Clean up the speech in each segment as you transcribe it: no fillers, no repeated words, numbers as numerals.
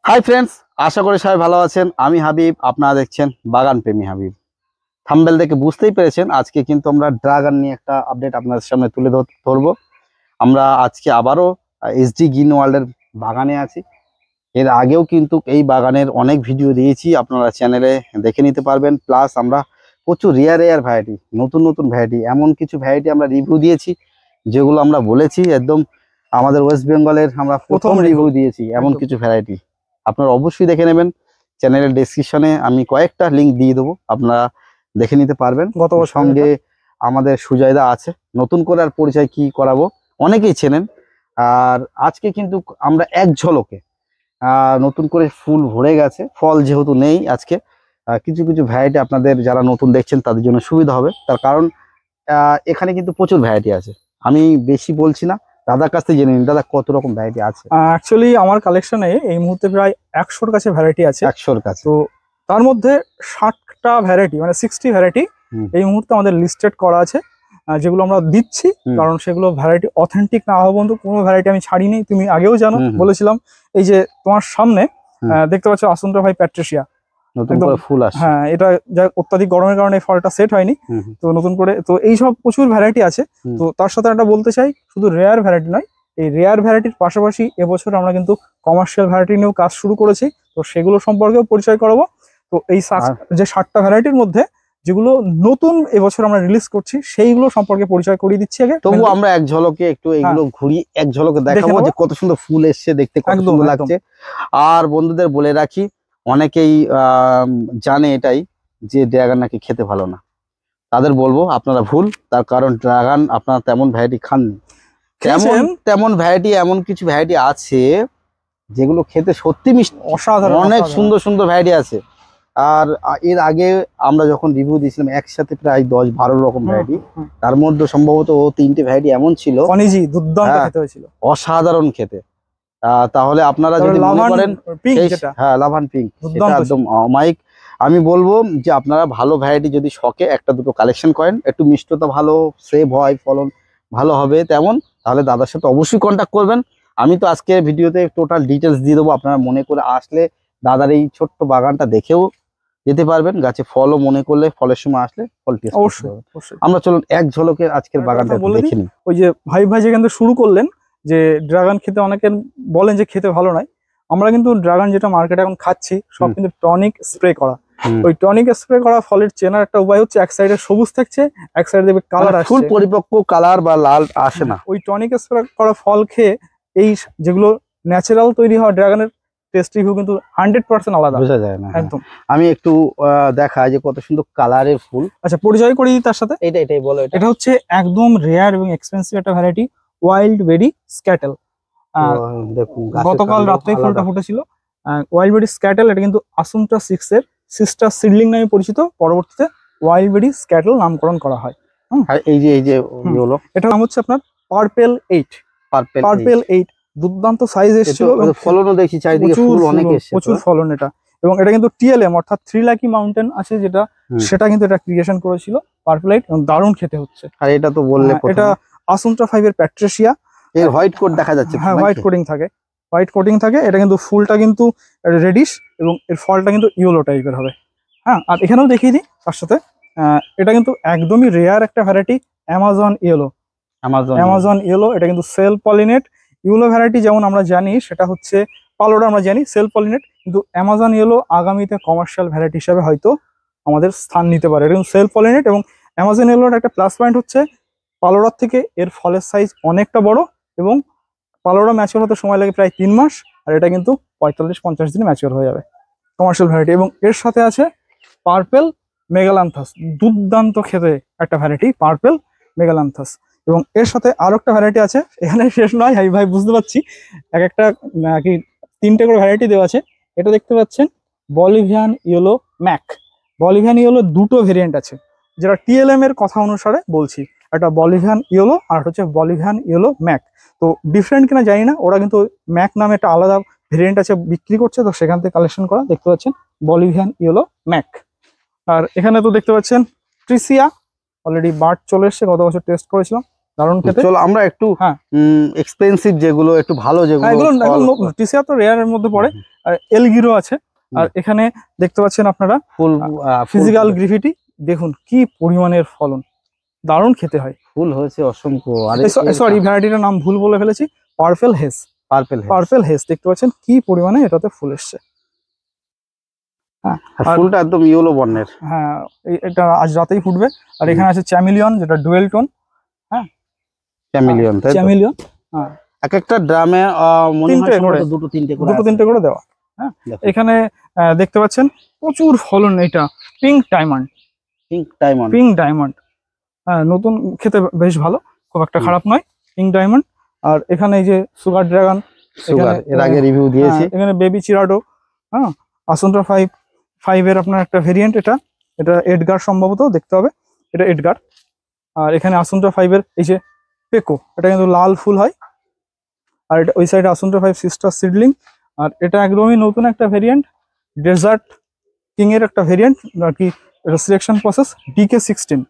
Hi friends, আশা করি সবাই ভালো আছেন। আমি হাবিব, আপনারা দেখছেন বাগান প্রেমী হাবিব। থাম্বনেল দেখে বুঝতেই পেরেছেন আজকে কিন্তু আমরা ড্রাগন নিয়ে একটা আপডেট আপনাদের সামনে তুলে ধরবো। আমরা আজকে আবারও এসডি গ্রিন ওয়ার্ল্ডের বাগানে আছি। এর আগেও কিন্তু এই বাগানের অনেক ভিডিও দিয়েছি, আপনারা চ্যানেলে দেখে নিতে পারবেন। প্লাস আমরা প্রচুর রেয়ার ভ্যারাইটি, নতুন নতুন ভ্যারাইটি, এমন কিছু ভ্যারাইটি আমরা রিভিউ দিয়েছি যেগুলো আমরা বলেছি একদম আমাদের ওয়েস্ট বেঙ্গলের আমরা প্রথম রিভিউ দিয়েছি এমন কিছু ভ্যারাইটি। আপনারা অবশ্যই দেখে নেবেন। চ্যানেলের ডেসক্রিপশনে আমি কয়েকটা লিঙ্ক দিয়ে দেবো, আপনারা দেখে নিতে পারবেন। সঙ্গে আমাদের সুজয়দা আছে, নতুন করে আর পরিচয় কি করাবো, অনেকেই চেনেন। আর আজকে কিন্তু আমরা এক ঝলকে নতুন করে ফুল ভরে গেছে, ফল যেহেতু নেই আজকে, কিছু কিছু ভ্যারাইটি আপনাদের যারা নতুন দেখছেন তাদের জন্য সুবিধা হবে। তার কারণ এখানে কিন্তু প্রচুর ভ্যারাইটি আছে। আমি বেশি বলছি না, দাদার কাছ থেকে জেনে নিন দাদা কত রকম ভ্যারাইটি আছে। অ্যাকচুয়ালি আমার কালেকশনে এই মুহূর্তে প্রায় 100-র কাছে ভ্যারাইটি আছে। 100-র কাছে। তো তার মধ্যে 60টা ভ্যারাইটি মানে 60 ভ্যারাইটি এই মুহূর্তে আমাদের লিস্টেড করা আছে, যেগুলো আমরা দিচ্ছি। কারণ সেগুলো ভ্যারাইটি অথেন্টিক না হওয়া পর্যন্ত কোনো ভ্যারাইটি আমি ছাড়িনি। তুমি আগেও জানো, বলেছিলাম। এই যে তোমার সামনে দেখতে পাচ্ছ আসুন্দ্রা ভাই প্যাট্রিসিয়া, নতুন করে ফুল আসছে। হ্যাঁ, এটা যা অত্যাধিক গরমের কারণে ফলটা সেট হয়নি, তো নতুন করে তো এই সব প্রচুর ভ্যারাইটি আছে। তো তার সাথে একটা বলতে চাই, শুধু রেয়ার ভ্যারাইটি নয়, এই রেয়ার ভ্যারাইটির পাশাপাশি এবছর আমরা কিন্তু কমার্শিয়াল ভ্যারাইটি নিয়েও কাজ শুরু করেছি। তো সেগুলো সম্পর্কেও পরিচয় করাবো। তো এই যে 60টা ভ্যারাইটির মধ্যে যেগুলো নতুন এবছর আমরা রিলিজ করছি সেইগুলো সম্পর্কে পরিচয় করিয়ে দিচ্ছি আগে। তবু আমরা এক ঝলকে একটু এইগুলো ঘুরি, এক ঝলকে দেখাবো যে কত সুন্দর ফুল এসছে, দেখতে কত সুন্দর লাগছে। আর বন্ধুদের বলে রাখি, অনেকেই জানে এটাই যে ড্রাগন নাকি খেতে ভালো না, তাদের বলবো আপনারা ভুল। তার কারণ ড্রাগন আপনারা তেমন ভ্যারাইটি খাননি, তেমন ভ্যারাইটি, এমন কিছু ভ্যারাইটি আছে যেগুলো খেতে সত্যি মিষ্টি, অসাধারণ, অনেক সুন্দর সুন্দর ভ্যারাইটি আছে। আর এর আগে আমরা যখন রিভিউ দিয়েছিলাম একসাথে প্রায় 10-12 রকম ভ্যারাইটি, তার মধ্যে সম্ভবত 3টে ভ্যারাইটি এমন ছিল অসাধারণ খেতে। তাহলে আপনারা যদি মনে করেন, হ্যাঁ লাভান পিঙ্ক, একদম অমায়িক। আমি বলবো যে আপনারা ভালো ভ্যারাইটি যদি শখে একটা দুটো কালেকশন করেন, একটু মিষ্টতা ভালো, সেভ হয়, ফলন ভালো হবে তেমন, তাহলে দাদার সাথে অবশ্যই কন্ট্যাক্ট করবেন। আমি তো আজকে ভিডিওতে টোটাল ডিটেলস দিয়ে দেবো, আপনারা মনে করে আসলে দাদার এই ছোট্ট বাগানটা দেখেও যেতে পারবেন। গাছে ফলও মনে করলে ফলের সময় আসলে ফল টেস্ট অবশ্যই। আমরা চলুন এক ঝলকে আজকের বাগানটা দেখে নিই। ওই যে ভাই যেখান থেকে শুরু করলেন যে ড্রাগন খেতে অনেকে বলেন যে খেতে ভালো নয়, আমরা কিন্তু ড্রাগন যেটা মার্কেটে এখন খাচ্ছি সব কিন্তু টনিক স্প্রে করা। ওই টনিক স্প্রে করা ফলের চেনার একটা উপায় হচ্ছে এক সাইডে সবুজ থাকছে, এক সাইডে দেখবে কালার আসছে, ফুল পরিপক্ক কালার বা লাল আসে না। ওই টনিক স্প্রে করা ফল খেয়ে এই যেগুলো ন্যাচারাল তৈরি হওয়া ড্রাগনের টেস্ট রিভিউ কিন্তু 100% আলাদা, বোঝা যায় না একদম। আমি একটু দেখাই যে কত সুন্দর কালারের ফুল। আচ্ছা, পরিচয় করি তার সাথে। এটাই বলো। এটা হচ্ছে একদম রেয়ার এবং এক্সপেন্সিভ একটা ভ্যারাইটি, ওয়াইল্ড বেরি স্ক্যাটেল। গতকাল রাত্রে ফুলটা ফুটেছিল। ওয়াইল্ড বেরি স্ক্যাটেল এটা কিন্তু আসুন্দ্রা 6 এর সিস্টার সিডলিং নামে পরিচিত, পরবর্তীতে ওয়াইল্ড বেরি স্ক্যাটেল নামকরণ করা হয়। আর এই যে হলো, এটা নাম হচ্ছে আপনার পার্পেল 8। পার্পেল 8 দুর্দান্ত সাইজ এসেছিল, ফলনও দেখি চারিদিকে ফুল অনেক এসেছে, প্রচুর ফলন এটা। এবং এটা কিন্তু টিএলএম অর্থাৎ 3 লাকি মাউন্টেন আছে যেটা, সেটা কিন্তু এটা ক্রিয়েশন করেছিল পার্পেল 8, এবং দারুণ খেতে হচ্ছে। আর এটা তো বললে এটা আসুন্দ্রা 5 এর প্যাট্রিসিয়া, এর হোয়াইট কোট দেখা যাচ্ছে। হ্যাঁ, হোয়াইট কোটিং থাকে। এটা কিন্তু ফুলটা কিন্তু রেডিশ এবং এর ফলটা কিন্তু ইয়েলো টাইপের হবে। হ্যাঁ, আর এখানেও দেখিয়ে দিই তার সাথে, এটা কিন্তু একদমই রেয়ার একটা ভ্যারাইটি, অ্যামাজন ইয়েলো। এটা কিন্তু সেলফ পলিনেট। ইয়েলো ভ্যারাইটি যেমন আমরা জানি সেটা হচ্ছে পালোডা, আমরা জানি সেলফ পলিনেট, কিন্তু অ্যামাজন ইয়েলো আগামীতে কমার্শিয়াল ভ্যারাইটি হিসাবে হয়তো আমাদের স্থান নিতে পারে। এটা কিন্তু সেলফ পলিনেট, এবং অ্যামাজন ইয়েলোর একটা প্লাস পয়েন্ট হচ্ছে পালোডার থেকে এর ফলের সাইজ অনেকটা বড়, এবং পালোডা ম্যাচিওর হতে সময় লাগে প্রায় 3 মাস, আর এটা কিন্তু 45-50 দিনে ম্যাচিওর হয়ে যাবে, কমার্শিয়াল ভ্যারাইটি। এবং এর সাথে আছে পার্পেল মেগালান্থাস, দুর্দান্ত খেতে একটা ভ্যারাইটি পার্পেল মেগালান্থাস। এবং এর সাথে আরো একটা ভ্যারাইটি আছে, এখানে শেষ নয় ভাই বুঝতে পারছি, একটা কি 3টে করে ভ্যারাইটি দেওয়া আছে। এটা দেখতে পাচ্ছেন Bolivian yellow mac. Bolivian yellow 2টো ভেরিয়েন্ট আছে, যেটা টিএলএম এর কথা অনুসারে বলছি। একটা বলিভিয়ান ইয়েলো আর হচ্ছে বলিভিয়ান ইয়েলো ম্যাক। তো ডিফারেন্ট কিনা জানি না, ওরা কিন্তু ম্যাক নামে একটা আলাদা ভেরিয়েন্ট আছে বিক্রি করছে, তো সেখান থেকে কালেকশন করা। দেখতে পাচ্ছেন বলিভিয়ান ইয়েলো ম্যাক। আর এখানে তো দেখতে পাচ্ছেন ট্রিসিয়া, অলরেডি বার্ড চলে এসছে, গত বছর টেস্ট করেছিলাম, দারুণ খেতে। চলো আমরা একটু এক্সপেন্সিভ যেগুলো, একটু ভালো যেগুলো, ট্রিসিয়া তো রেয়ারের মধ্যে পড়ে, এলগিরো আছে। আর এখানে দেখতে পাচ্ছেন আপনারা ফুল ফিজিক্যাল গ্রিফিটি, দেখুন কি পরিমাণের ফলন, দারুণ খেতে হয়। ফুল হয়েছে অসংখ্য। আর সরি, ভ্যারাইটিটার নাম ভুল বলে ফেলেছি, পার্পেল হেজ। পার্পেল হেজ দেখতে পাচ্ছেন কি পরিমাণে এটাতে ফুল এসছে। ফুলটা একদম ইয়েলো বর্ণের। হ্যাঁ, এটা আজ রাতেই ফুটবে। আর এখানে আছে চ্যামিলিয়ন, যেটা ডুয়েল টোন। হ্যাঁ, চ্যামিলিয়ন, তাই তো? চ্যামিলিয়ন, হ্যাঁ, এক একটা ড্রামে মনে হয় দুটো তিনটে করে দেওয়া। হ্যাঁ, এখানে দেখতে পাচ্ছেন প্রচুর ফলন। এটা পিঙ্ক ডায়মন্ড। হ্যাঁ, নতুন, খেতে বেশ ভালো, খুব একটা খারাপ নয়, পিঙ্ক ডায়মন্ড। আর এখানে এই যে সুগার ড্রাগন, এর আগে রিভিউ দিয়েছি। এখানে বেবি চিরাডো, হ্যাঁ, আসন্ত্রা 5 এর আপনার একটা ভেরিয়েন্ট। এটা এডগার সম্ভবত, দেখতে হবে, এটা এডগার। আর এখানে আসন্ত্রা 5 এর এই যে পেকো, এটা কিন্তু লাল ফুল হয়। আর এটা ওই সাইডে আসন্ত্রা 5 সিস্টার সিডলিং। আর এটা একদমই নতুন একটা ভেরিয়েন্ট, ডেজার্ট কিং এর একটা ভেরিয়েন্ট আর কি। এটা selection process DK16।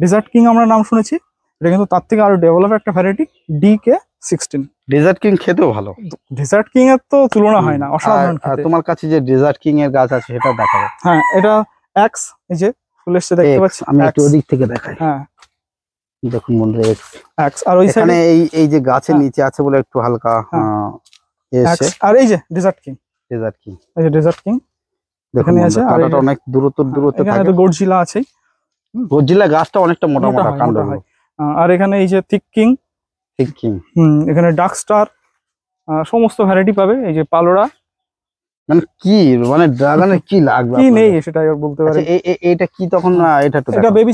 Dessert king আমরা নাম শুনেছি, এটা কিন্তু তার থেকে আরো ডেভেলপ একটা ভ্যারাইটি, DK16। ডেজার্ট কিং খেতেও ভালো। ডেজার্ট কিং এর তো তুলনা হয় না, অসাধারণ খেতে। তোমার কাছে যে ডেজার্ট কিং এর গাছ আছে সেটা দেখাবো। হ্যাঁ, এটা এক্স, এই যে ফুল এসছে দেখতে পাচ্ছি। আমি একটু ওদিক থেকে দেখাই। হ্যাঁ, দেখুন বন্ধুরা, এক্স। আর ওই সাইডে এই যে গাছের নিচে আছে বলে একটু হালকা এসে। আর এই যে ডেজার্ট কিং, এই যে ডেজার্ট কিং এখানে আছে। আর এটা অনেক দূরত্ব এখানে তো গডজিলা আছে। গডজিলা গাছটা অনেকটা মোটা কাণ্ড হয়। আর এখানে এই যে থিক কিং, এখানে ডার্ক স্টার, সমস্ত ভ্যারাইটি পাবে। এই যে পালোরা, মানে ড্রাগনের কি লাগবে কি নেই সেটাই বলতে পারে। এটা কি তখন? এটা বেবি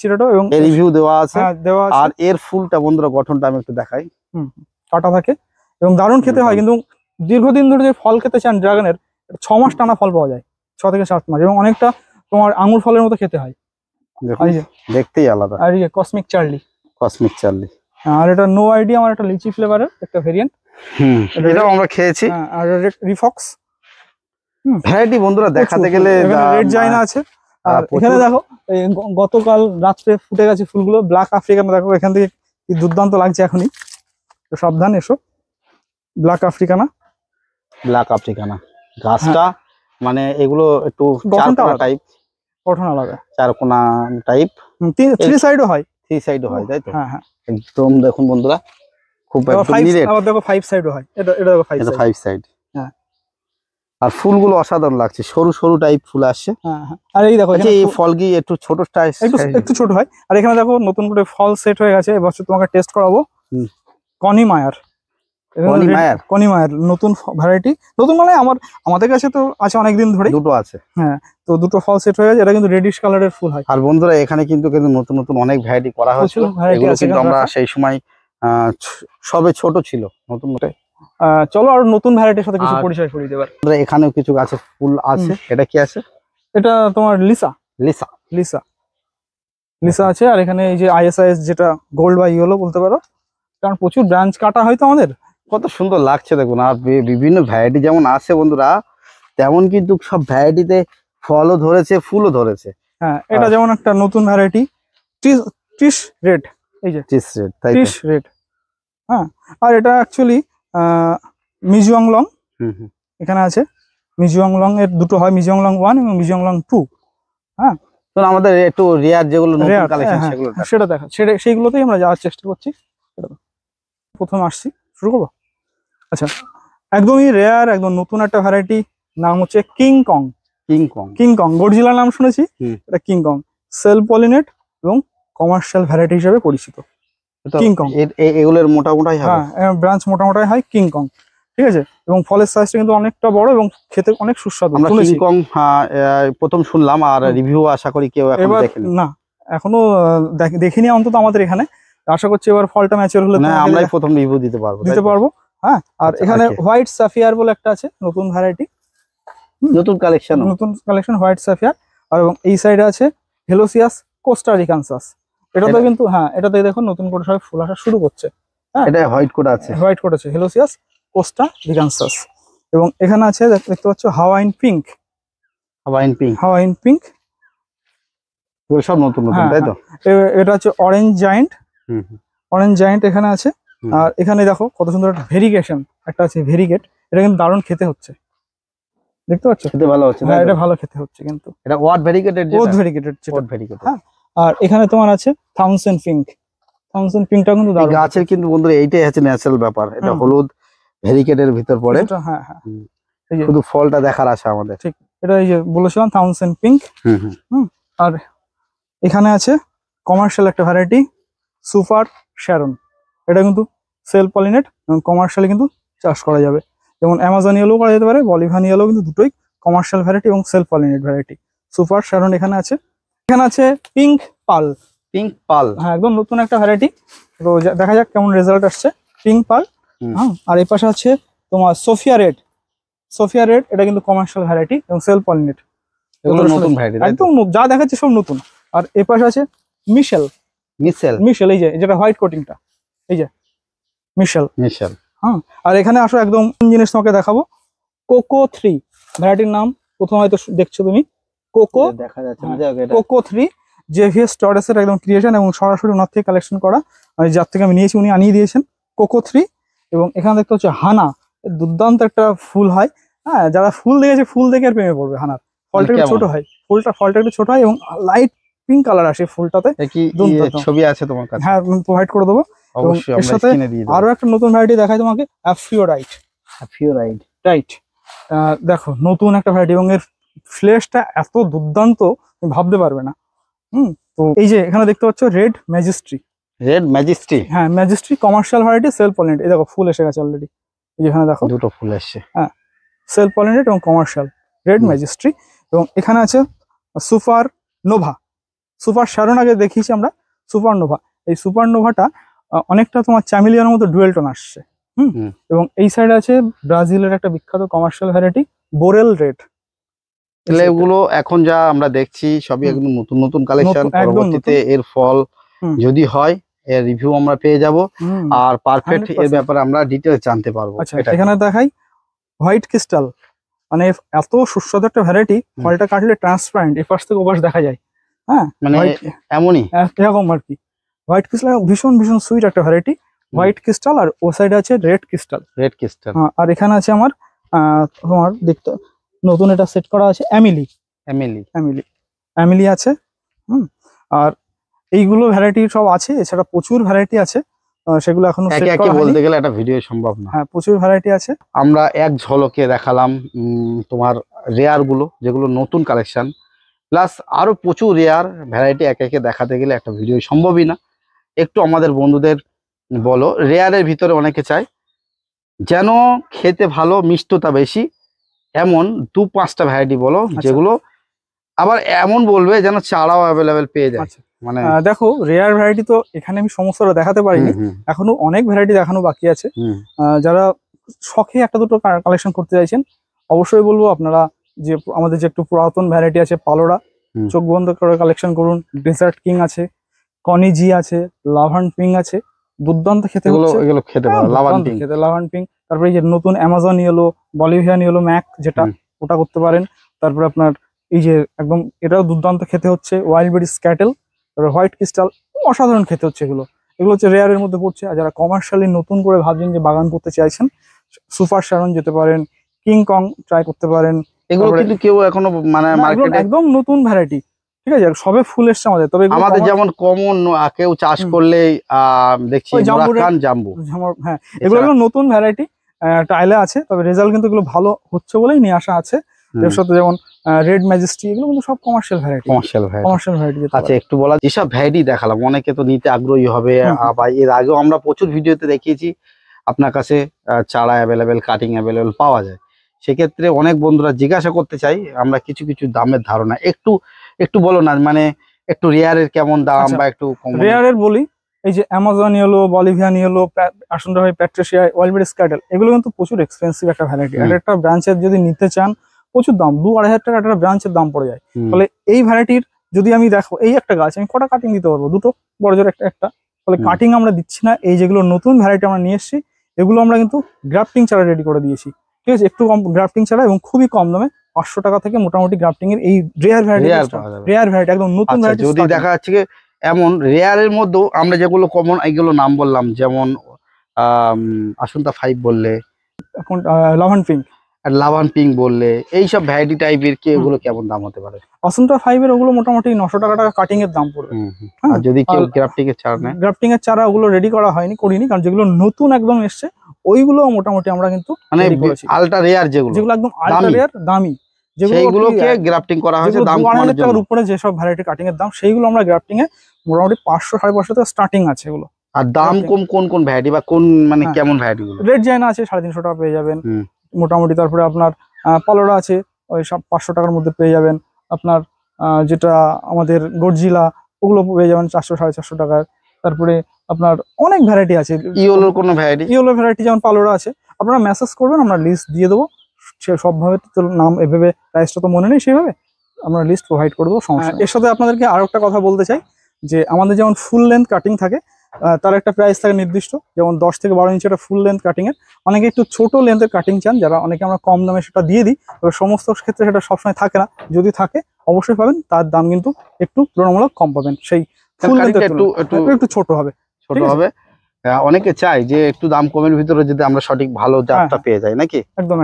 চিরাডো এবং রিভিউ দেওয়া আছে। দেওয়া আছে। আর এর ফুলটা বন্ধুরা গঠনটা আমি একটু দেখাই। কাটা থাকে এবং দারুণ খেতে হয়। কিন্তু দীর্ঘদিন ধরে যে ফল খেতে চান ড্রাগনের, 6 মাস টানা ফল পাওয়া যায়, 6 থেকে 7 মাস, এবং অনেকটা তোমার আঙুর ফলের মতো খেতে হয়, দেখতেই আলাদা। আর এই যে কসমিক চার্লি। আর এটা নো আইডিয়া, আমার একটা লিচি ফ্লেভারের একটা ভেরিয়েন্ট। এটাও আমরা খেয়েছি। আর রিফক্স ভ্যারাইটি বন্ধুরা দেখাতে গেলে রেড জাইনা আছে। আর এখানে দেখো, গতকাল রাত্রে ফুটে গেছে ফুলগুলো, ব্ল্যাক আফ্রিকানা। দেখো এখান থেকে কি দুর্দান্ত লাগছে এখনই, তো সাবধান এসো। ব্ল্যাক আফ্রিকানা গাছটা, মানে এগুলো একটু গঠন আলাদা, চারকোনা টাইপ। 3 সাইডও হয়, তাই তো? হ্যাঁ, একদম দেখুন বন্ধুরা, খুব দেখো 5 সাইডও হয়। এটা দেখো 5 সাইড। হ্যাঁ, আর ফুলগুলো অসাধারণ লাগছে, সরু সরু টাইপ ফুল আসছে। হ্যাঁ, আর এই দেখো এই ফল কি একটু ছোট একটু ছোট হয়। আর এখানে দেখো নতুন করে ফল সেট হয়ে গেছে, এবছর তোমাকে টেস্ট করাবো। কনিমায়ার নতুন ভ্যারাইটি, নতুন মানে আমাদের কাছে তো আছে অনেকদিন ধরে, দুটো আছে। হ্যাঁ, তো দুটো ফল সেট হয়ে গেছে। এটা কিন্তু রেডিশ কালারের ফুল হয়। আর বন্ধুরা এখানে কিন্তু নতুন অনেক ভ্যারাইটি করা হয়েছিল, এগুলো কিন্তু আমরা সেই সময় সবে ছোট ছিল, নতুন। চলো আর নতুন ভ্যারাইটির সাথে কিছু পরিচয় করিয়ে দেবার। এখানেও কিছু গাছের ফুল আছে। এটা কি আছে? এটা তোমার লিসা আছে। আর এখানে এই যে ISIS, যেটা গোল্ড বা ইয়েলো বলতে পারো, কারণ প্রচুর ব্রাঞ্চ কাটা হয় তো আমাদের। কত সুন্দর লাগছে দেখুন। আর বিভিন্ন ভ্যারাইটি যেমন আছে বন্ধুরা, তেমন কিন্তু সব ভ্যারাইটিতে ফলও ধরেছে, ফুলও ধরেছে। হ্যাঁ, এটা যেমন একটা নতুন ভ্যারাইটি, টিস রেড। এই যে টিস রেড। হ্যাঁ, আর এটা অ্যাকচুয়ালি মিজুয়াংলং। এখানে আছে মিজুয়াংলং এর দুটো হয়, মিজুয়াংলং 1 এবং মিজুয়াংলং 2। হ্যাঁ, তো আমাদের একটু রেয়ার যেগুলো নতুন কালেকশন সেটা দেখা, সেইগুলোতেই আমরা যাওয়ার চেষ্টা করছি। প্রথমে আসছি, শুরু করবো। আচ্ছা, একদমই রেয়ার, একদম নতুন একটা ভ্যারাইটি, নাম হচ্ছে কিং কং। গডজিলার নাম শুনেছি, এটা কিং কং। সেল পলিনেট এবং কমার্শিয়াল ভ্যারাইটি হিসেবে পরিচিত কিং কং। এগুলোর মোটামুটি হয়, হ্যাঁ, ব্রাঞ্চ মোটামুটি হয় কিং কং, ঠিক আছে। এবং ফলের সাইজটা কিন্তু অনেকটা বড় এবং খেতে অনেক সুস্বাদু। আমরা কিং কং প্রথম শুনলাম, আর রিভিউ আশা করি কেউ এখনো দেখেনি। না, এখনো দেখিনি অন্তত আমাদের এখানে। আশা করছি এবার ফলটা ম্যাচিওর হলে আমরাই প্রথম রিভিউ দিতে পারবো। হ্যাঁ, আর এখানে হোয়াইট সাফিয়ার বলে একটা আছে, নতুন ভ্যারাইটি, নতুন কালেকশন হোয়াইট সাফিয়ার। আর এবং এই সাইডে আছে হেলোসিয়াস কোস্টারিকানসাস। এটাতে কিন্তু, হ্যাঁ, এটাতে দেখুন নতুন করে সবাই ফুল আসা শুরু করছে। হ্যাঁ, এটা হোয়াইট কোট আছে, হেলোসিয়াস কোস্টারিকানসাস। এবং এখানে আছে দেখতে পাচ্ছ হাওয়াইন পিঙ্ক। সব নতুন, তাই তো? এটা হচ্ছে অরেঞ্জ জায়েন্ট। এখানে আছে। আর এখানে দেখো কত সুন্দর একটা ভেরিগেশন একটা আছে, ভেরিগেট। এটা কিন্তু দারুণ খেতে হচ্ছে, দেখতে পাচ্ছ? খেতে ভালো হচ্ছে, হ্যাঁ, এটা ভালো খেতে হচ্ছে কিন্তু। এটা ওয়াট ভেরিগেটেড, ওথ ভেরিগেটেড যেটা। White variegated. হ্যাঁ, আর এখানে তোমার আছে থাউজেন্ড পিঙ্ক। থাউজেন্ড পিঙ্কটা কিন্তু এই দারুণ গাছের কিন্তু বন্ধুরা এইটাই হচ্ছে ন্যাচারাল ব্যাপার, এটা হুম। হলুদ ভেরিগেটের ভিতর পড়ে। হ্যাঁ হ্যাঁ, হুম। এই যে শুধু ফলটা দেখার আশা আমাদের। ঠিক, এটা এই যে বলেছিলাম থাউজেন্ড পিঙ্ক। হুম হুম। আর এখানে আছে কমার্শিয়াল একটা ভ্যারাইটি সুপার শ্যারন। এটা কিন্তু সেলফ পলিনেট এবং কমার্শিয়ালি কিন্তু চাষ করা যাবে, যেমন অ্যামাজন ইয়েলো করা যেতে পারে, বলিভান ইয়েলো, কিন্তু দুটোই কমার্শিয়াল ভ্যারাইটি এবং self pollinate variety. Super Sharon এখানে আছে। এখানে আছে পিঙ্ক পাল। পিঙ্ক পাল, হ্যাঁ, একদম নতুন একটা ভ্যারাইটি। তো দেখা যাক কেমন রেজাল্ট আসছে। পিঙ্ক পাল। হ্যাঁ, আর এই পাশে আছে তোমার সোফিয়া রেড। সোফিয়া রেড এটা কিন্তু কমার্শিয়াল ভ্যারাইটি এবং সেলফ পলিনেট। এগুলো নতুন ভ্যারাইটি, একদম যা দেখাচ্ছে সব নতুন। আর এই পাশে আছে মিশেল। মিশেল এই যে যেটা হোয়াইট কোটিংটা, এই যে মিশেল। হ্যাঁ, আর এখানে আসো একদম জিনিস তোমাকে দেখাবো, কোকো 3 ভ্যারাইটির নাম প্রথম হয়তো দেখছো তুমি, কোকো। দেখা যাচ্ছে কোকো 3 জেভিএস টরেসের একদম ক্রিয়েশন এবং সরাসরি ওনার থেকে কালেকশন করা, যার থেকে আমি নিয়েছি উনি আনিয়ে দিয়েছেন কোকো 3। এবং এখানে দেখতে হচ্ছে হানা, দুর্দান্ত একটা ফুল হয়। হ্যাঁ, যারা ফুল দেখেছে ফুল দেখে আর প্রেমে পড়বে। হানার ফলটা একটু ছোট হয়, ফলটা একটু ছোট হয় এবং লাইট পিঙ্ক কালার আসে ফুলটাতে। ছবি আছে তোমার কাছে? হ্যাঁ, প্রোভাইড করে দেবো। অবশ্যই এর সাথে আরো একটা নতুন ভ্যারাইটি দেখাই তোমাকে, রাইট। দেখো নতুন একটা ভ্যারাইটি এবং এর ফ্লেশটা এত দুর্দান্ত তুমি ভাবতে পারবে না। তো এই যে এখানে দেখতে পাচ্ছ রেড ম্যাজেস্ট্রি। হ্যাঁ, ম্যাজেস্ট্রি কমার্শিয়াল ভ্যারাইটি, সেলফ পলিনেট। এই দেখো ফুল এসে গেছে অলরেডি, এই যে এখানে দেখো দুটো ফুল এসছে। হ্যাঁ, সেলফ পলিনেট এবং কমার্শিয়াল রেড ম্যাজেস্ট্রি। এবং এখানে আছে সুপার নোভা। সুপার শ্যারন আগে দেখিয়েছি আমরা, সুপার নোভা। এই সুপার নোভাটা অনেকটা তোমার চ্যামিলিয়ানের মতো ডুয়েল টোন আসছে। এবং এই সাইডে আছে ব্রাজিলের একটা বিখ্যাত কমার্শিয়াল ভ্যারাইটি বোরেল রেড। এগুলো এখন যা আমরা দেখছি সবই একদম নতুন নতুন কালেকশন। পরবর্তীতে এর ফল যদি হয় এর রিভিউ আমরা পেয়ে যাব, আর পারফেক্ট এর ব্যাপারে আমরা ডিটেইলস জানতে পারবো। আচ্ছা, এখানে দেখাই হোয়াইট ক্রিস্টাল, মানে এত সুস্বাদু একটা ভ্যারাইটি, ফলটা কাটলে ট্রান্সপারেন্ট, এপাশ থেকে ওপাশ দেখা যায়। হ্যাঁ, মানে এমনই এরকম আর কি। হোয়াইট ক্রিস্টাল ভীষণ ভীষণ সুইট একটা ভ্যারাইটি, হোয়াইট ক্রিস্টাল। আর ও সাইডে আছে রেড ক্রিস্টাল। আর এখানে আছে আমার তোমার দেখতে নতুন এটা সেট করা আছে অ্যামিলি আছে। আর এইগুলো ভ্যারাইটি সব আছে, এছাড়া প্রচুর ভ্যারাইটি আছে, সেগুলো এখনো সেট করা হয়নি, বলতে গেলে একটা ভিডিও সম্ভব না। হ্যাঁ, প্রচুর ভ্যারাইটি আছে। আমরা এক ঝলকে দেখালাম তোমার রেয়ার গুলো, যেগুলো নতুন কালেকশন, প্লাস আরো প্রচুর রেয়ার ভ্যারাইটি একে একে দেখাতে গেলে একটা ভিডিও সম্ভবই না। একটু আমাদের বন্ধুদের বলো, রেয়ারের ভিতরে অনেকে চায় যেন খেতে ভালো, মিষ্টতা বেশি, এমন 2-5টা ভ্যারাইটি বলো যেগুলো আবার এমন বলবে যেন চারাও অ্যাভেলেবেল পেয়ে যায়। মানে দেখো রেয়ার ভ্যারাইটি তো এখানে আমি সমস্তটা দেখাতে পারিনি, এখনো অনেক ভ্যারাইটি দেখানো বাকি আছে। যারা শখে একটা দুটো কালেকশন করতে চাইছেন অবশ্যই বলবো আপনারা যে আমাদের যে একটু পুরাতন ভ্যারাইটি আছে পালোরা, চোখ বন্ধ করে কালেকশন করুন। ডেজার্ট কিং আছে, কনিজি আছে, লাভান পিং আছে, দুর্দান্ত খেতে হচ্ছে, এগুলো খেতে ভালো, লাভান পিং। তারপরে এই যে নতুন Amazon yellow, Bolivian yellow Mac যেটা, ওটা করতে পারেন। তারপরে আপনার এই যে একদম এটাও দুর্দান্ত খেতে হচ্ছে, ওয়াইল্ড বেরি স্ক্যাটেল, তারপরে হোয়াইট ক্রিস্টাল, অসাধারণ খেতে হচ্ছে এগুলো হচ্ছে রেয়ারের মধ্যে পড়ছে। আর যারা কমার্শিয়ালি নতুন করে ভাবছেন যে বাগান করতে চাইছেন, সুপার শ্যারন যেতে পারেন, কিং কং ট্রাই করতে পারেন। এগুলো কিন্তু কেউ এখনো মানে মার্কেটে একদম নতুন ভ্যারাইটি, ঠিক আছে, সবে ফুল এসছে আমাদের। তবে আমাদের যেমন কমন কেউ চাষ করলে দেখছি জাম্বু, হ্যাঁ, এগুলো নতুন ভ্যারাইটি ট্রায়ালে আছে, তবে রেজাল্ট কিন্তু এগুলো ভালো হচ্ছে বলেই নিয়ে আসা আছে। এর সাথে যেমন রেড ম্যাজেস্ট্রি, এগুলো কিন্তু সব কমার্শিয়াল ভ্যারাইটি। আচ্ছা, একটু বলা, যেসব ভ্যারাইটি দেখালাম অনেকে তো নিতে আগ্রহী হবে, বা এর আগেও আমরা প্রচুর ভিডিওতে দেখিয়েছি আপনার কাছে চারা অ্যাভেলেবেল, কাটিং অ্যাভেলেবেল পাওয়া যায়। সেক্ষেত্রে অনেক বন্ধুরা জিজ্ঞাসা করতে চাই আমরা কিছু কিছু দামের ধারণা একটু বলো না, মানে একটু রেয়ারের কেমন দাম বা একটু রেয়ারের বলি। এই যে অ্যামাজন ইয়েলো, বলিভিয়ান ইয়েলো, আসুন্ডা ভাই প্যাট্রিসিয়া, ওয়াইল্ড বেরি স্ক্যাটেল, এগুলো কিন্তু প্রচুর এক্সপেন্সিভ একটা ভ্যারাইটি। একটা ব্রাঞ্চের যদি নিতে চান প্রচুর দাম, 2-2.5 টাকা একটা ব্রাঞ্চের দাম পড়ে যায়। ফলে এই ভ্যারাইটির যদি আমি দেখো এই একটা গাছ আমি কটা কাটিং দিতে পারবো, দুটো বড় জোর একটা। ফলে কাটিং আমরা দিচ্ছি না। এই যেগুলো নতুন ভ্যারাইটি আমরা নিয়ে এসেছি এগুলো আমরা কিন্তু গ্রাফটিং চারা রেডি করে দিয়েছি, ঠিক আছে, একটু কম গ্রাফটিং চারা এবং খুবই কম দামে, 500 টাকা থেকে মোটামুটি গ্রাফটিং এর এই রেয়ার ভ্যারাইটি একদম নতুন ভ্যারাইটি। যদি দেখা যাচ্ছে এমন রেয়ারের মধ্যেও আমরা যেগুলো কমন এইগুলো নাম বললাম, যেমন আসুন্তা 5 বললে, লাভান পিঙ্ক। আর লাভান পিঙ্ক বললে এইসব ভ্যারাইটি টাইপের কি এগুলো কেমন দাম হতে পারে? অসন্তা 5 এর ওগুলো মোটামুটি 900 টাকা কাটিং এর দাম পড়বে। আর যদি কেউ গ্রাফটিং এর চারা নেয়? গ্রাফটিং এর চারা ওগুলো রেডি করা করিনি, কারণ যেগুলো নতুন একদম এসছে ওইগুলো মোটামুটি আমরা কিন্তু মানে আলট্রা রেয়ার যেগুলো একদম আলট্রা রেয়ার দামি যেগুলোকে গ্রাফটিং করা হয়েছে দাম কমানোর জন্য, উপরে যেসব ভ্যারাইটি কাটিং এর দাম সেইগুলো আমরা গ্রাফটিং এ মোটামুটি 500-550 থেকে স্টার্টিং আছে এগুলো। আর দাম কম কোন ভ্যারাইটি বা কোন মানে কেমন ভ্যারাইটি গুলো? রেড জায়না আছে 350 টাকা পেয়ে যাবেন মোটামুটি। তারপরে আপনার পালোরা আছে ওই 500 টাকার মধ্যে পেয়ে যাবেন। আপনার যেটা আমাদের গর্জিলা ওগুলো পেয়ে যাবেন 400-450 টাকার। তারপরে আপনার অনেক ভ্যারাইটি আছে। ইয়েলোর কোনো ভ্যারাইটি? ইয়েলো ভ্যারাইটি যেমন পালোরা আছে, আপনারা মেসেজ করবেন, আমরা লিস্ট দিয়ে দেবো। সে সবভাবে তো নাম এভাবে প্রাইসটা তো মনে নেই, সেইভাবে আমরা লিস্ট প্রোভাইড করে দেবো, সমস্যা নেই। এর সাথে আপনাদেরকে আরো একটা কথা বলতে চাই যে আমাদের যেমন ফুল লেন্থ কাটিং থাকে তার একটা প্রাইস থাকে নির্দিষ্ট, যেমন 10 থেকে 12 ইঞ্চি একটা ফুল লেন্থ কাটিং এর। অনেকে একটু ছোট লেন্থের কাটিং চান, যারা অনেকে আমরা কম দামে সেটা দিয়ে দিই, তবে সমস্ত ক্ষেত্রে সেটা সবসময় থাকে না। যদি থাকে অবশ্যই পাবেন, তার দাম কিন্তু একটু তুলনামূলক কম পাবেন। সেই ফুল লেন্থ একটু ছোট হবে। অনেকে চাই যে একটু দাম কমের ভিতরে যদি আমরা সঠিক ভালো জাতটা পেয়ে যাই, নাকি? একদম।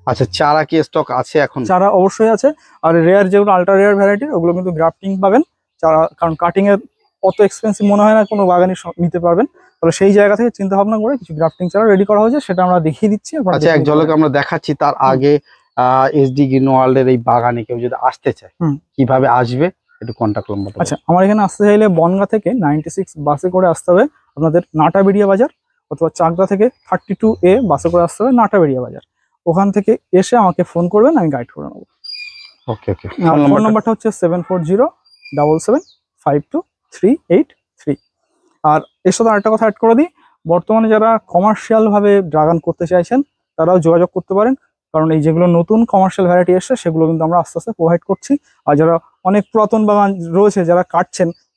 আচ্ছা, চারা কি স্টক আছে এখন? চারা অবশ্যই আছে। আর রেয়ার যেগুলো আলট্রা রেয়ার ভ্যারাইটি ওগুলো কিন্তু গ্রাফটিং পাবেন চারা, কারণ কাটিং এর অত এক্সপেন্সিভ মনে হয় না কোনো বাগানি নিতে পারবেন। তাহলে সেই জায়গা থেকে চিন্তা ভাবনা করে কিছু গ্রাফটিং চারা রেডি করা হয়েছে, সেটা আমরা দেখিয়ে দিচ্ছি। আচ্ছা, এক ঝলকে আমরা দেখাচ্ছি। তার আগে এসডি গ্রিন ওয়ার্ল্ড এর এই বাগানে কেউ যদি আসতে চায় কিভাবে আসবে, একটু কন্টাক্ট নাম্বার? আচ্ছা, আমার এখানে আসতে চাইলে বনগা থেকে 96 বাসে করে আসতে হবে আপনাদের নাটাবেড়িয়া বাজার, অথবা চাকদা থেকে 32A বাসে করে আসতে হবে নাটাবেড়িয়া বাজার। ওখান থেকে এসে আমাকে ফোন করবেন, আমি গাইড করে নেবো। ওকে। ফোন নাম্বারটা হচ্ছে 7407775238 আর এর সাথে আরেকটা কথা অ্যাড করে দিই, বর্তমানে যারা কমার্শিয়াল ভাবে ড্রাগন করতে চাইছেন তারাও যোগাযোগ করতে পারেন, কারণ এই যেগুলো নতুন কমার্শিয়াল ভ্যারাইটি এসছে সেগুলো কিন্তু আমরা আস্তে আস্তে প্রোভাইড করছি। আর যারা অনেক পুরাতন বাগান রয়েছে, যারা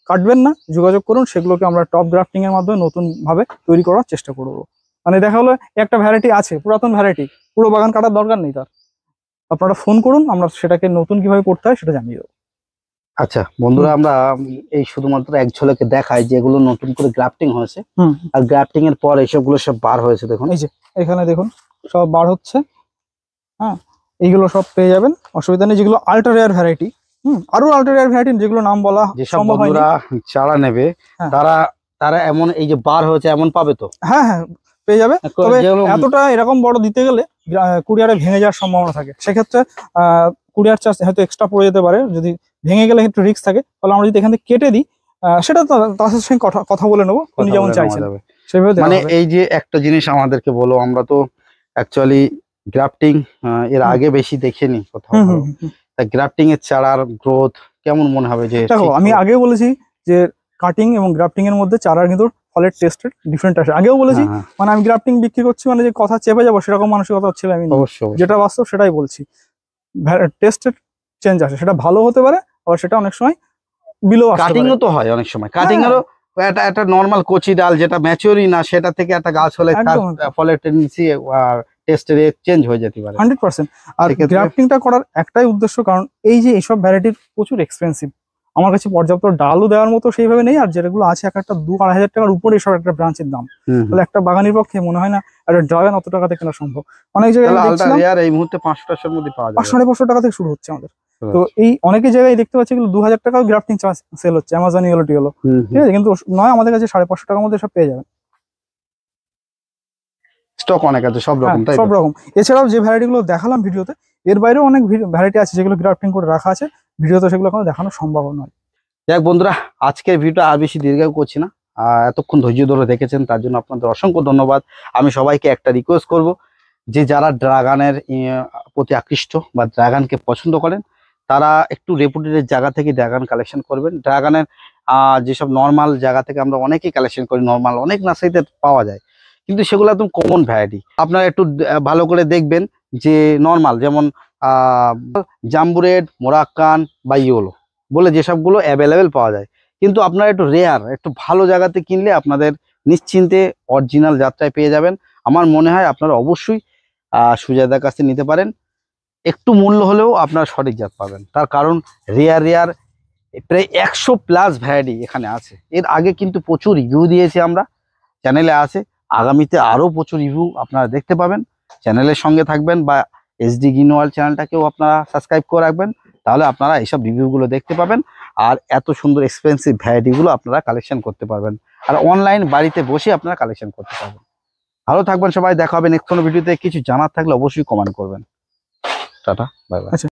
কাটবেন না, যোগাযোগ করুন, সেগুলোকে আমরা টপ গ্রাফটিং এর মাধ্যমে নতুন ভাবে তৈরি করার চেষ্টা করবো। মানে দেখা হলো একটা ভ্যারাইটি আছে, পুরাতন ভ্যারাইটি, পুরো বাগান কাটার দরকার নেই তার, আপনারা ফোন করুন, আমরা সেটাকে নতুন কিভাবে করতে হয় সেটা জানিয়ে দেবো। আচ্ছা বন্ধুরা, আমরা এই শুধুমাত্র এক ঝলকে দেখাই যেগুলো নতুন করে গ্রাফটিং হয়েছে, আর গ্রাফটিং এর পর এইসবগুলো সব বার হয়েছে। দেখুন এই যে এখানে দেখুন সব বার হচ্ছে। হ্যাঁ, এইগুলো সব পেয়ে যাবেন, অসুবিধা নেই। যেগুলো আলট্রা রেয়ার ভ্যারাইটি, আরো আলট্রা রেয়ার ভ্যারাইটি যেগুলো নাম বলা যেসব বন্ধুরা চারা নেবে তারা এমন এই যে বার হয়েছে এমন পাবে তো? হ্যাঁ, পেয়ে যাবে। তবে এতটা এরকম বড় দিতে গেলে কুরিয়ারে ভেঙে যাওয়ার সম্ভাবনা থাকে, সেক্ষেত্রে কুরিয়ার চার্জ হয়তো এক্সট্রা পড়ে যেতে পারে। যদি ভেঙে গেলে একটু রিস্ক থাকে, তাহলে আমরা যদি এখান থেকে কেটে দিই, সেটা তার সঙ্গে কথা বলে নেবো, উনি যেমন চাইছেন সেভাবে। মানে এই যে একটা জিনিস আমাদেরকে বলো, আমরা তো অ্যাকচুয়ালি গ্রাফটিং এর আগে বেশি দেখিনি কোথাও। গ্রাফটিং এর চারার গ্রোথ কেমন মনে হবে? যে দেখো, আমি আগেও বলেছি যে কাটিং এবং গ্রাফটিং এর মধ্যে চারার কিন্তু ফলের টেস্টের ডিফারেন্ট আছে। আগেও বলেছি, মানে আমি গ্রাফটিং বিক্রি করছি মানে যে কথা চেপে যাবো সেরকম মানসিকতা ছিল আমি, যেটা বাস্তব সেটাই বলছি। টেস্টের চেঞ্জ আসে, সেটা ভালো হতে পারে, আবার সেটা অনেক সময় বিলো আসতে পারে। কাটিংও তো হয় অনেক সময়, কাটিং এরও একটা নরমাল কচি ডাল যেটা ম্যাচিওরই না, সেটা থেকে একটা গাছ হলে ফলের টেন্ডেন্সি আর টেস্টের চেঞ্জ হয়ে যেতে পারে 100%। আর গ্রাফটিংটা করার একটাই উদ্দেশ্য, কারণ এই যে এইসব ভ্যারাইটির প্রচুর এক্সপেন্সিভ, আমার কাছে পর্যাপ্ত ডালও দেওয়ার মতো সেইভাবে নেই, আর যেগুলো আছে একটা 2-2.5 টাকার উপরে সব একটা ব্রাঞ্চের দাম। তাহলে একটা বাগানের পক্ষে মনে হয় না একটা ড্রাগন অত টাকাতে কেনা সম্ভব। অনেক জায়গায় এই মুহূর্তে 500-টার মধ্যে পাওয়া যায়, 500-550 টাকা থেকে শুরু হচ্ছে আমাদের। তো এই অনেকের জায়গায় দেখতে পাচ্ছি এগুলো 2000 টাকাও গ্রাফটিং সেল হচ্ছে, অ্যামাজন ইয়েলো, ঠিক আছে, কিন্তু নয়, আমাদের কাছে 550 টাকার মধ্যে সব পেয়ে যাবেন। স্টক অনেক আছে সব রকম, তাই সব রকম। এছাড়াও যে ভ্যারাইটি গুলো দেখালাম ভিডিওতে, এর বাইরেও অনেক ভ্যারাইটি আছে যেগুলো গ্রাফটিং করে রাখা আছে, ভিডিওতে সেগুলো এখনো দেখানো সম্ভব নয়। যাক বন্ধুরা, আজকের ভিডিওটা আর বেশি দীর্ঘ করছি না, এতক্ষণ ধৈর্য ধরে দেখেছেন তার জন্য আপনাদের অসংখ্য ধন্যবাদ। আমি সবাইকে একটা রিকোয়েস্ট করব, যে যারা ড্রাগনের প্রতি আকৃষ্ট বা ড্রাগনকে পছন্দ করেন, তারা একটু রেপুটেড জায়গা থেকে ড্রাগন কালেকশন করবেন। ড্রাগনের যেসব নর্মাল জায়গা থেকে আমরা অনেকেই কালেকশন করি, নর্মাল অনেক নার্সারিতে পাওয়া যায়, কিন্তু সেগুলো একদম কমন ভ্যারাইটি। আপনারা একটু ভালো করে দেখবেন যে নর্মাল, যেমন জাম্বু রেড, মোরাক্কান বা ইয়েলো বলে যেসবগুলো অ্যাভেলেবেল পাওয়া যায়, কিন্তু আপনারা একটু রেয়ার, একটু ভালো জায়গাতে কিনলে আপনাদের নিশ্চিন্তে অরিজিনাল জাতটায় পেয়ে যাবেন। আমার মনে হয় আপনারা অবশ্যই সুজাদার কাছে নিতে পারেন, একটু মূল্য হলেও আপনারা সঠিক জাত পাবেন। তার কারণ রেয়ার প্রায় 100+ ভ্যারাইটি এখানে আছে। এর আগে কিন্তু প্রচুর রিভিউ দিয়েছি আমরা, চ্যানেলে আছে, আগামীতে আরও প্রচুর রিভিউ আপনারা দেখতে পাবেন। চ্যানেলের সঙ্গে থাকবেন বা এসডি গ্রিনওয়াল চ্যানেলটাকেও আপনারা সাবস্ক্রাইব করে রাখবেন, তাহলে আপনারা এইসব রিভিউগুলো দেখতে পাবেন আর এত সুন্দর এক্সপেন্সিভ ভ্যারাইটিগুলো আপনারা কালেকশন করতে পারবেন, আর অনলাইন বাড়িতে বসে আপনারা কালেকশন করতে পারবেন। ভালো থাকবেন সবাই, দেখা হবে নেক্সট কোনো ভিডিওতে। কিছু জানার থাকলে অবশ্যই কমেন্ট করবেন। Tata, bye bye.